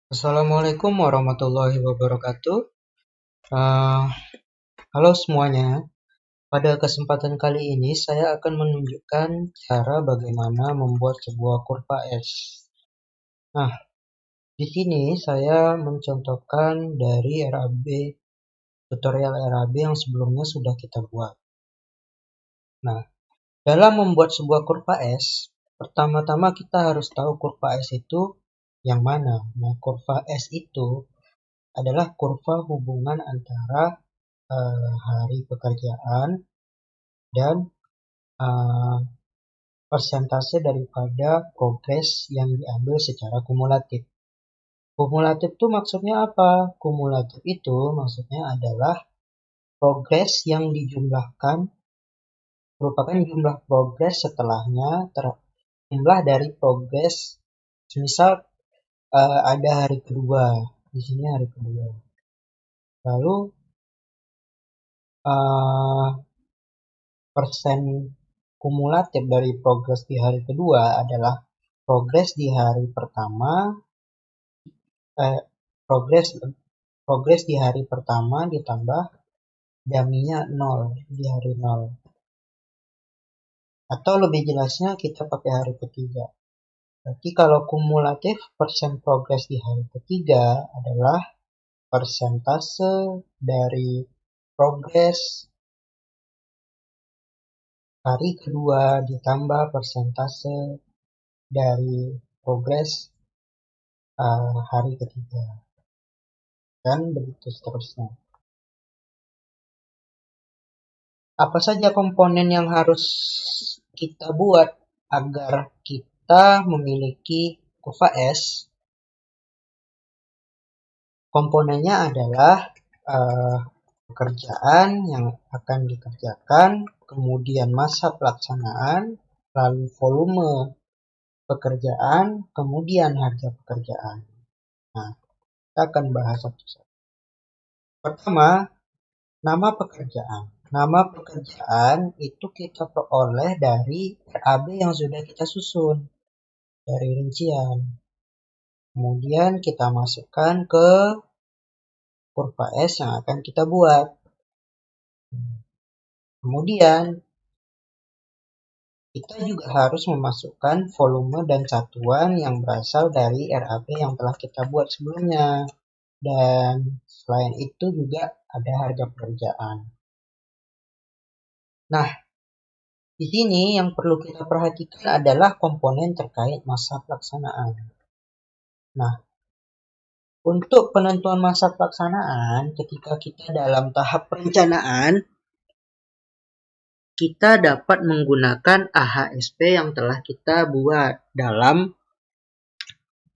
Assalamualaikum warahmatullahi wabarakatuh. Eh, Halo semuanya. Pada kesempatan kali ini saya akan menunjukkan cara bagaimana membuat sebuah kurva S. Nah, di sini saya mencontohkan dari RAB, tutorial RAB yang sebelumnya sudah kita buat. Nah, dalam membuat sebuah kurva S, pertama-tama kita harus tahu kurva S itu yang mana. Nah, kurva S itu adalah kurva hubungan antara hari pekerjaan dan uh, persentase daripada progres yang diambil secara kumulatif. Kumulatif itu maksudnya apa? Kumulatif itu maksudnya adalah progres yang dijumlahkan merupakan jumlah progres setelahnya jumlah dari progres. Misal ada hari kedua, di sini hari kedua. Lalu uh, persen kumulatif dari progres di hari kedua adalah progres di hari pertama, eh, progres progres di hari pertama ditambah dummy-nya 0 di hari 0. Atau lebih jelasnya kita pakai hari ketiga. Berarti kalau kumulatif persen progres di hari ketiga adalah persentase dari progres hari kedua ditambah persentase dari progres hari ketiga. Dan begitu seterusnya. Apa saja komponen yang harus kita buat agar kita memiliki kurva S? Komponennya adalah pekerjaan yang akan dikerjakan, kemudian masa pelaksanaan, lalu volume pekerjaan, kemudian harga pekerjaan. Nah, kita akan bahas satu-satu. Pertama, nama pekerjaan. Nama pekerjaan itu kita peroleh dari RAB yang sudah kita susun, dari rincian. Kemudian kita masukkan ke kurva S yang akan kita buat. Kemudian kita juga harus memasukkan volume dan satuan yang berasal dari RAB yang telah kita buat sebelumnya. Dan selain itu juga ada harga pekerjaan. Nah, di sini yang perlu kita perhatikan adalah komponen terkait masa pelaksanaan. Nah, untuk penentuan masa pelaksanaan, ketika kita dalam tahap perencanaan, kita dapat menggunakan AHSP yang telah kita buat dalam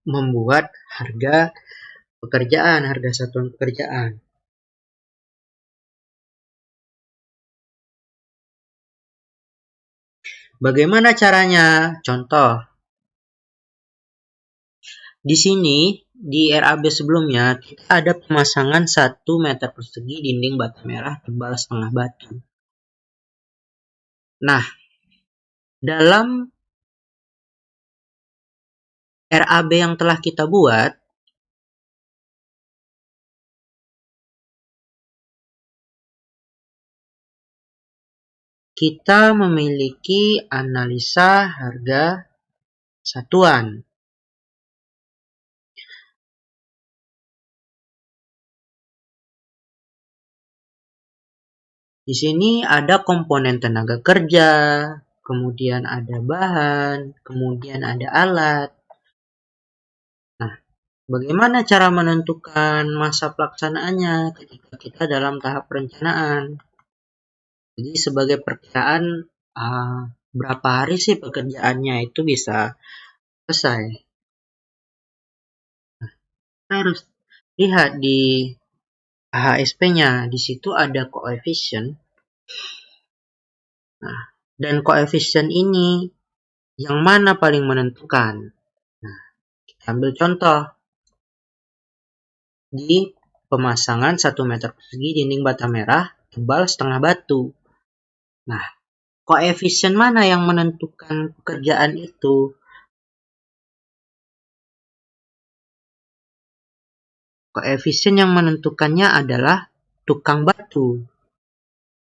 membuat harga pekerjaan, harga satuan pekerjaan. Bagaimana caranya? Contoh. Di sini, di RAB sebelumnya, kita ada pemasangan 1 meter persegi dinding bata merah tebal setengah batu. Nah, dalam RAB yang telah kita buat, kita memiliki analisa harga satuan. Di sini ada komponen tenaga kerja, kemudian ada bahan, kemudian ada alat. Nah, bagaimana cara menentukan masa pelaksanaannya ketika kita dalam tahap perencanaan? Jadi sebagai perkiraan berapa hari sih pekerjaannya itu bisa selesai. Nah, kita harus lihat di HSP-nya, di situ ada koefisien. Nah, dan koefisien ini yang mana paling menentukan? Nah, kita ambil contoh di pemasangan 1 meter persegi dinding bata merah tebal setengah batu. Nah, koefisien mana yang menentukan pekerjaan itu? Koefisien yang menentukannya adalah tukang batu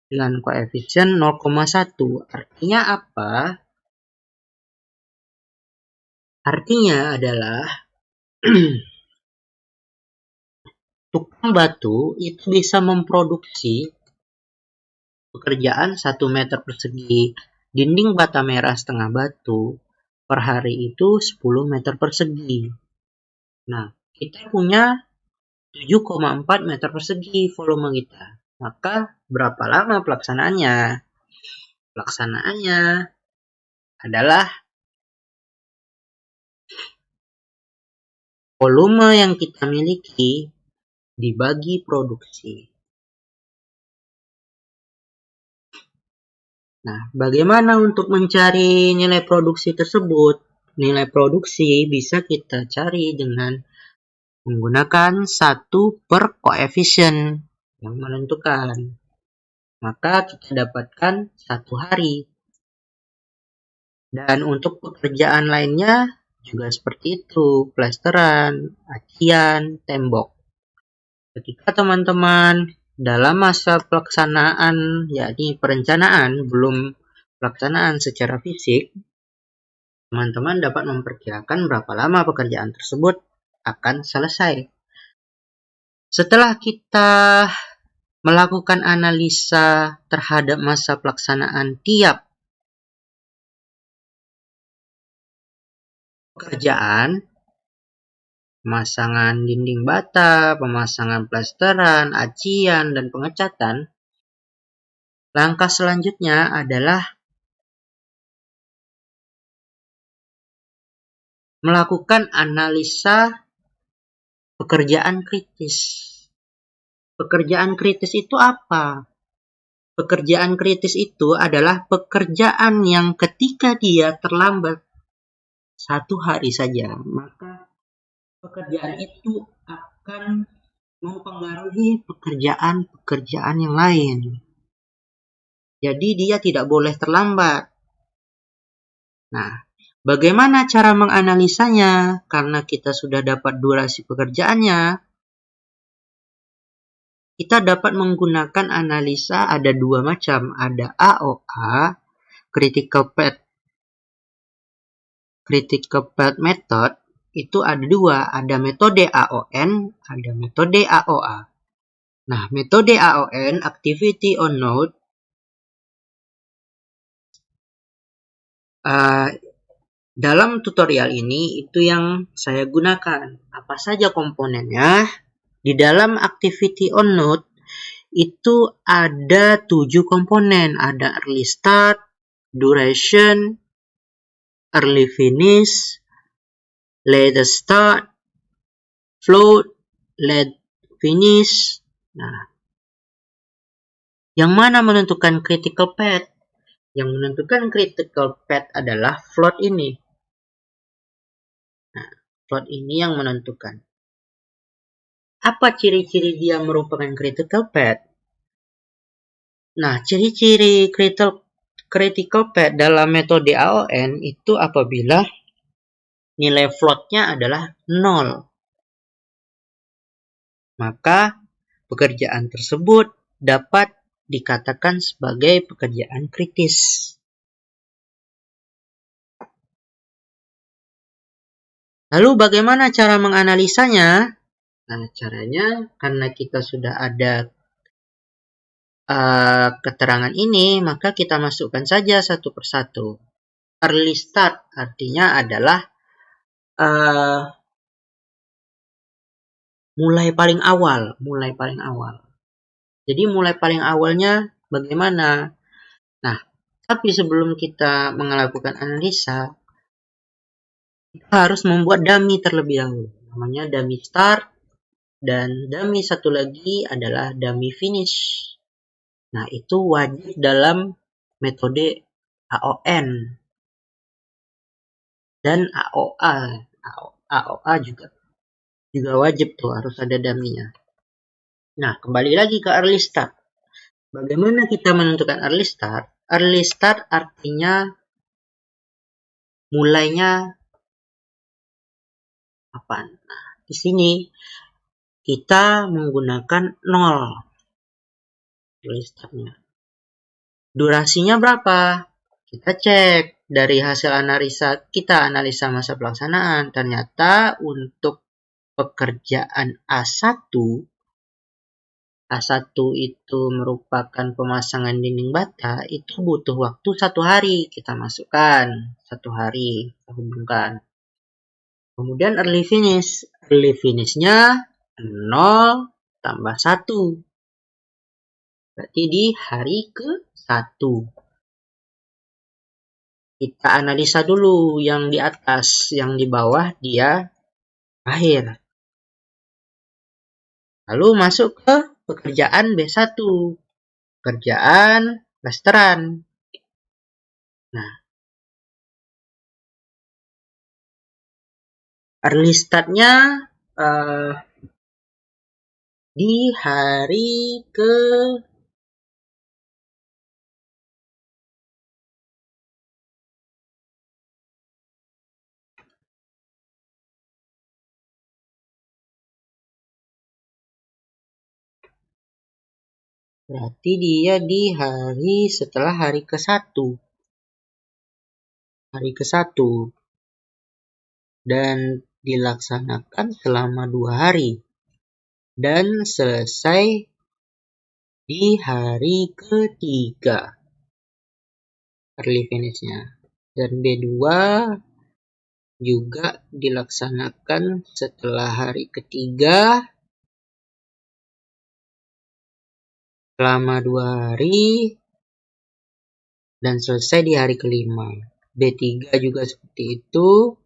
dengan koefisien 0,1. Artinya apa? Artinya adalah tukang batu itu bisa memproduksi pekerjaan 1 meter persegi dinding bata merah setengah batu per hari itu 10 meter persegi. Nah, kita punya 7,4 meter persegi volume kita. Maka berapa lama pelaksanaannya? Pelaksanaannya adalah volume yang kita miliki dibagi produksi. Nah, bagaimana untuk mencari nilai produksi tersebut? Nilai produksi bisa kita cari dengan menggunakan 1 per koefisien yang menentukan. Maka kita dapatkan 1 hari. Dan untuk pekerjaan lainnya juga seperti itu, plesteran, acian, tembok. Ketika teman-teman dalam masa pelaksanaan, yakni perencanaan, belum pelaksanaan secara fisik, teman-teman dapat memperkirakan berapa lama pekerjaan tersebut akan selesai. Setelah kita melakukan analisa terhadap masa pelaksanaan tiap pekerjaan, pemasangan dinding bata, pemasangan plesteran, acian, dan pengecatan, langkah selanjutnya adalah melakukan analisa pekerjaan kritis. Pekerjaan kritis itu apa? Pekerjaan kritis itu adalah pekerjaan yang ketika dia terlambat 1 hari saja, maka pekerjaan itu akan mempengaruhi pekerjaan-pekerjaan yang lain. Jadi dia tidak boleh terlambat. Nah, bagaimana cara menganalisanya? Karena kita sudah dapat durasi pekerjaannya, kita dapat menggunakan analisa ada 2 macam. Ada AOA, Critical Path Method, itu ada 2. Ada metode AON, ada metode AOA. Nah, metode AON, Activity on Node, dalam tutorial ini itu yang saya gunakan. Apa saja komponennya? Di dalam Activity on Node itu ada 7 komponen. Ada early start, duration, early finish, late start, float, late finish. Nah, yang mana menentukan critical path? Yang menentukan critical path adalah float ini. Nah, float ini yang menentukan. Apa ciri-ciri dia merupakan critical path? Nah, ciri-ciri critical path dalam metode AON itu apabila nilai floatnya adalah 0. Maka pekerjaan tersebut dapat dikatakan sebagai pekerjaan kritis. Lalu bagaimana cara menganalisanya? Nah, caranya karena kita sudah ada keterangan ini, maka kita masukkan saja satu persatu. Early start artinya adalah mulai paling awal. Jadi mulai paling awalnya bagaimana? Nah, tapi sebelum kita melakukan analisa, kita harus membuat dummy terlebih dahulu. Namanya dummy start, dan dummy satu lagi adalah dummy finish. Nah, itu wajib dalam metode AON dan AOA. AOA juga wajib tuh, harus ada dummy-nya. Nah, kembali lagi ke early start. Bagaimana kita menentukan early start? Early start artinya mulainya apa? Nah, di sini kita menggunakan 0 restartnya. Durasinya berapa? Kita cek dari hasil analisa masa pelaksanaan. Ternyata untuk pekerjaan A1 itu merupakan pemasangan dinding bata, itu butuh waktu 1 hari. Kita masukkan 1 hari, kita hubungkan. Kemudian early finish. Early finish-nya 0 tambah 1. Berarti di hari ke-1. Kita analisa dulu yang di atas, yang di bawah dia akhir. Lalu masuk ke pekerjaan B1. Pekerjaan plasteran. Nah, early start-nya di hari ke berarti dia di hari setelah hari ke-1. Hari ke-1. Dan dilaksanakan selama 2 hari. Dan selesai di hari ke-3. Early finish-nya. Dan B2 juga dilaksanakan setelah hari ke-3 selama 2 hari dan selesai di hari ke-5. B3 juga seperti itu,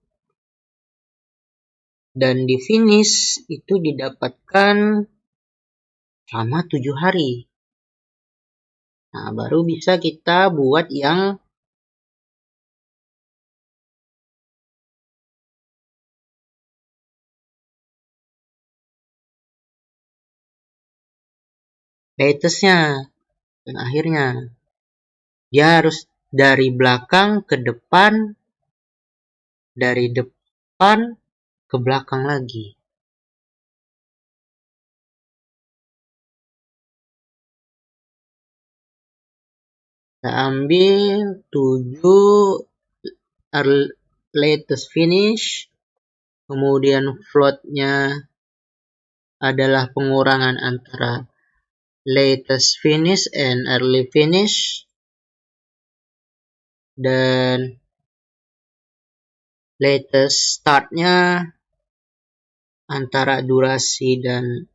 dan di finish itu didapatkan selama 7 hari. Nah, baru bisa kita buat yang latest-nya dan akhirnya. Dia harus dari belakang ke depan, dari depan ke belakang lagi. Kita ambil 7 latest finish, kemudian float-nya adalah pengurangan antara latest finish and early finish, dan latest start-nya antara durasi dan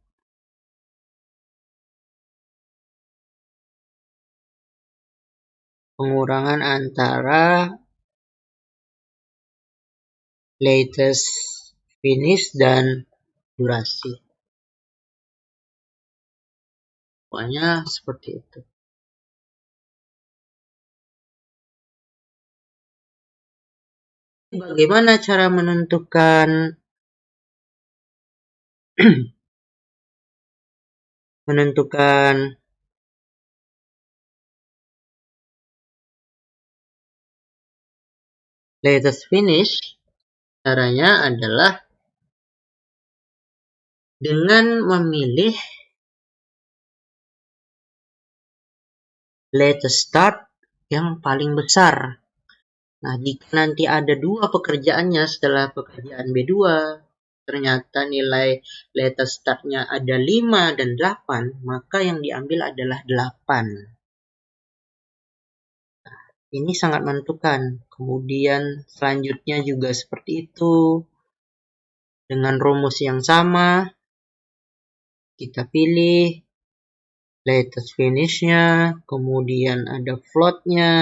pengurangan antara latest finish dan durasi. Pokoknya seperti itu. Bagaimana cara menentukan latest finish? Caranya adalah dengan memilih latest start yang paling besar. Nah, jika nanti ada 2 pekerjaannya setelah pekerjaan B2, ternyata nilai latest start-nya ada 5 dan 8, maka yang diambil adalah 8. Nah, ini sangat menentukan. Kemudian selanjutnya juga seperti itu. Dengan rumus yang sama, kita pilih latest finish-nya, kemudian ada float-nya,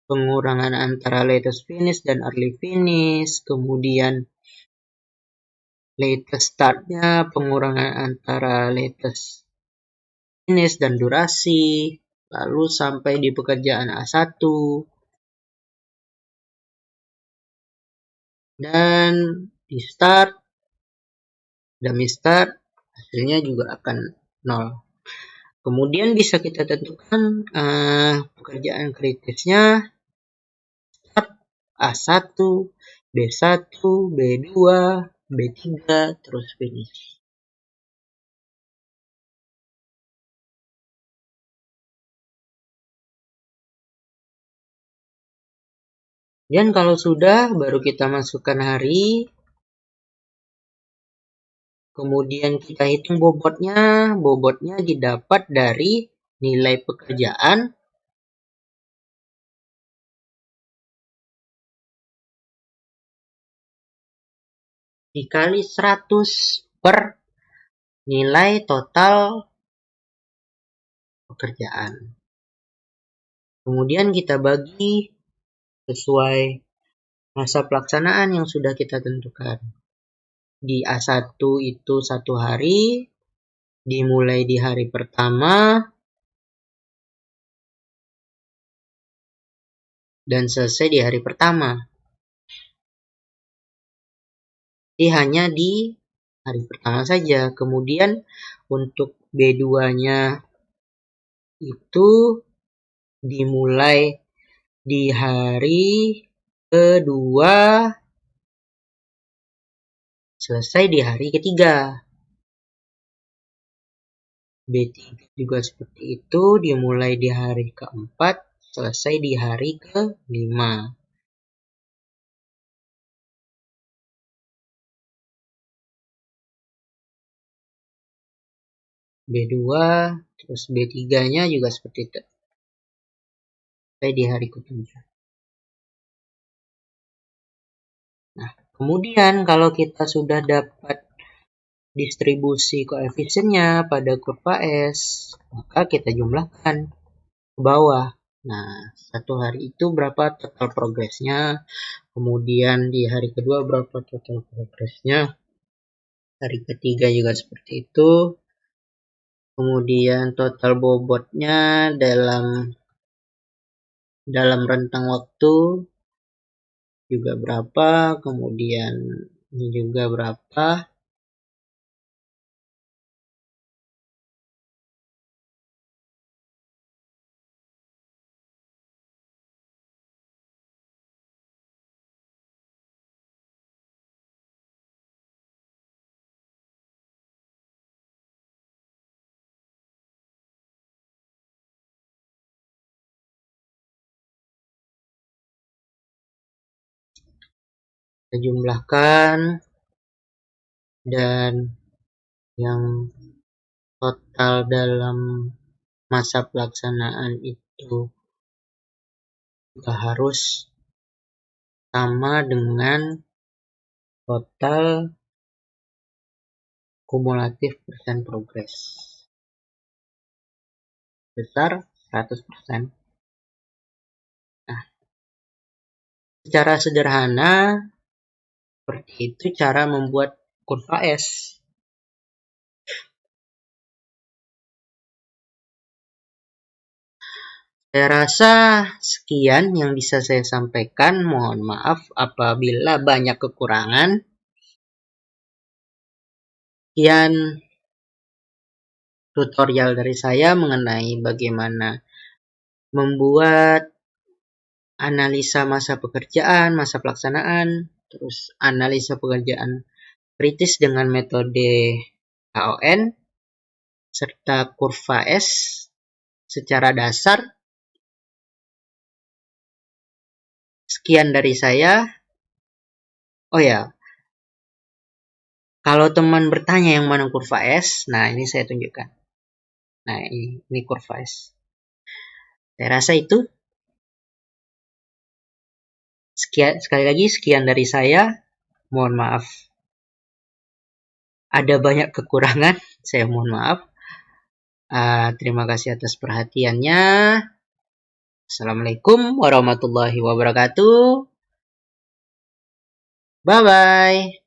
pengurangan antara latest finish dan early finish, kemudian latest start-nya, pengurangan antara latest finish dan durasi, lalu sampai di pekerjaan A1, dan di start, dummy start, hasilnya juga akan 0. Kemudian bisa kita tentukan pekerjaan kritisnya A1, B1, B2, B3, terus finish. Dan kalau sudah, baru kita masukkan hari. Kemudian kita hitung bobotnya. Bobotnya didapat dari nilai pekerjaan dikali 100 per nilai total pekerjaan. Kemudian kita bagi sesuai masa pelaksanaan yang sudah kita tentukan. Di A1 itu 1 hari, dimulai di hari pertama, dan selesai di hari pertama. Jadi hanya di hari pertama saja. Kemudian untuk B2-nya itu dimulai di hari kedua, selesai di hari ketiga. B3 juga seperti itu, dimulai di hari keempat, selesai di hari kelima. B2, terus B3-nya juga seperti itu. Selesai di hari ketujuh. Nah, kemudian kalau kita sudah dapat distribusi koefisiennya pada kurva S, maka kita jumlahkan ke bawah. Nah, 1 hari itu berapa total progresnya, kemudian di hari kedua berapa total progresnya, hari ketiga juga seperti itu, kemudian total bobotnya dalam rentang waktu juga berapa, kemudian ini juga berapa. Kita jumlahkan, dan yang total dalam masa pelaksanaan itu juga harus sama dengan total kumulatif persen progres. Besar 100%. Nah, secara sederhana, seperti itu cara membuat kurva S. Saya rasa sekian yang bisa saya sampaikan. Mohon maaf apabila banyak kekurangan. Sekian tutorial dari saya mengenai bagaimana membuat analisa masa pekerjaan, masa pelaksanaan, terus analisa pekerjaan kritis dengan metode KON, serta kurva S secara dasar. Sekian dari saya. Oh ya, kalau teman bertanya yang mana kurva S, nah ini saya tunjukkan. Nah ini kurva S. Saya rasa itu. Sekali lagi sekian dari saya. Mohon maaf. Ada banyak kekurangan, saya mohon maaf. Terima kasih atas perhatiannya. Assalamualaikum warahmatullahi wabarakatuh. Bye-bye.